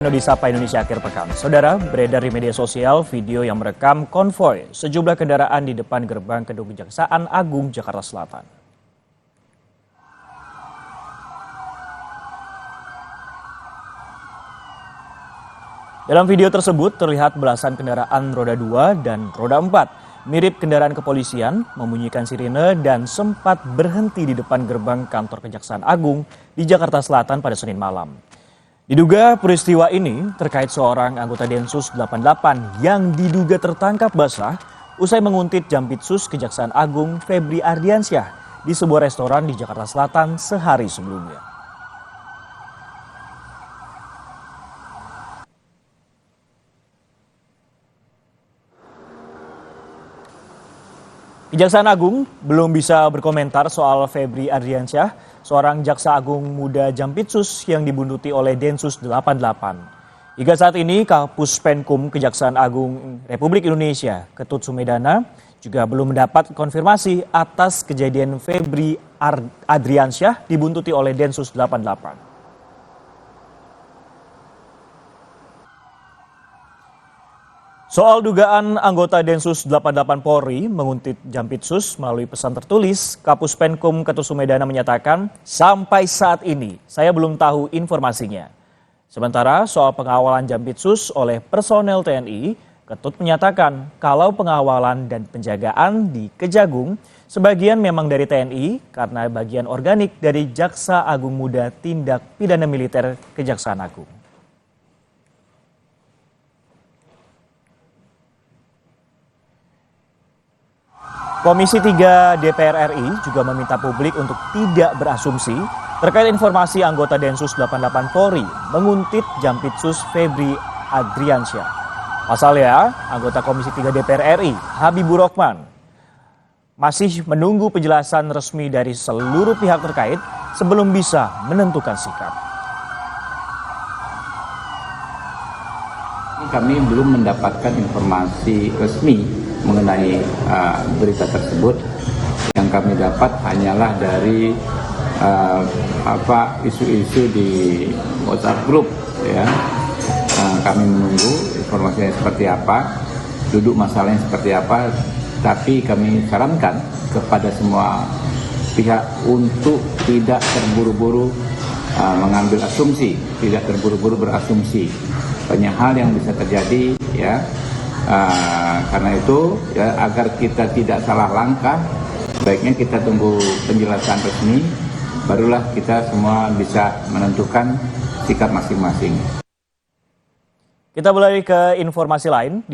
Disapa Indonesia akhir pekan. Saudara, beredar di media sosial video yang merekam konvoy sejumlah kendaraan di depan gerbang Gedung Kejaksaan Agung Jakarta Selatan. Dalam video tersebut terlihat belasan kendaraan roda 2 dan roda 4 mirip kendaraan kepolisian membunyikan sirine dan sempat berhenti di depan gerbang kantor Kejaksaan Agung di Jakarta Selatan pada Senin malam. Diduga peristiwa ini terkait seorang anggota Densus 88 yang diduga tertangkap basah usai menguntit Jampitsus Kejaksaan Agung Febri Ardiansyah di sebuah restoran di Jakarta Selatan sehari sebelumnya. Kejaksaan Agung belum bisa berkomentar soal Febri Ardiansyah, seorang jaksa agung muda Jampitsus yang dibuntuti oleh Densus 88. Hingga saat ini, Kapus Penkum Kejaksaan Agung Republik Indonesia, Ketut Sumedana, juga belum mendapat konfirmasi atas kejadian Febri Ardiansyah dibuntuti oleh Densus 88. Soal dugaan anggota Densus 88 Polri menguntit Jampitsus melalui pesan tertulis, Kapus Penkum Ketut Sumedana menyatakan, sampai saat ini saya belum tahu informasinya. Sementara soal pengawalan Jampitsus oleh personel TNI, Ketut menyatakan kalau pengawalan dan penjagaan di Kejagung sebagian memang dari TNI karena bagian organik dari Jaksa Agung Muda Tindak Pidana Militer Kejaksaan Agung. Komisi 3 DPR RI juga meminta publik untuk tidak berasumsi terkait informasi anggota Densus 88 Polri menguntit Jampitsus Febri Ardiansyah. Pasalnya, anggota Komisi 3 DPR RI, Habibur Rahman, masih menunggu penjelasan resmi dari seluruh pihak terkait sebelum bisa menentukan sikap. Kami belum mendapatkan informasi resmi mengenai berita tersebut. Yang kami dapat hanyalah dari isu-isu di WhatsApp group, ya. Kami menunggu informasinya seperti apa, duduk masalahnya seperti apa, tapi kami sarankan kepada semua pihak untuk tidak terburu-buru mengambil asumsi, tidak terburu-buru berasumsi. Banyak hal yang bisa terjadi, ya. Karena itu, ya, agar kita tidak salah langkah, baiknya kita tunggu penjelasan resmi, barulah kita semua bisa menentukan sikap masing-masing. Kita mulai ke informasi lain.